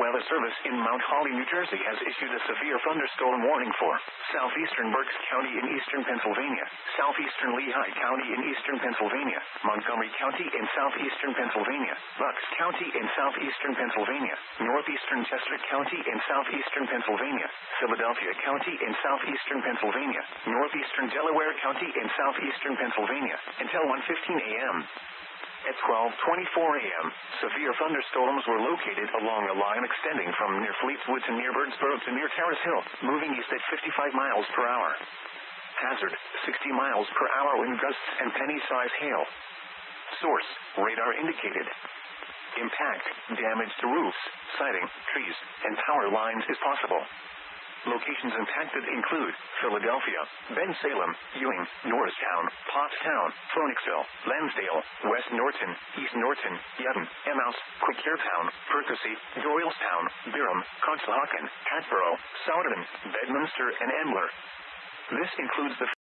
Weather Service in Mount Holly, New Jersey has issued a severe thunderstorm warning for Southeastern Berks County in eastern Pennsylvania, Southeastern Lehigh County in eastern Pennsylvania, Montgomery County in southeastern Pennsylvania, Berks County in southeastern Pennsylvania, Northeastern Chester County in southeastern Pennsylvania, Philadelphia County in southeastern Pennsylvania, Northeastern Delaware County in southeastern Pennsylvania, until 1:15 a.m. At 12:24 a.m., severe thunderstorms were located along a line extending from near Fleetswood to near Birdsboro to near Terrace Hill, moving east at 55 miles per hour. Hazard, 60 miles per hour wind gusts and penny-size hail. Source, radar indicated. Impact, damage to roofs, siding, trees, and power lines is possible. Locations impacted include Philadelphia, Bensalem, Ewing, Norristown, Pottstown, Phoenixville, Lansdale, West Norton, East Norton, Yedden, Emmaus, Quakertown, Percy, Doylestown, Byram, Conshohocken, Hatboro, Souderton, Bedminster, and Ambler. This includes the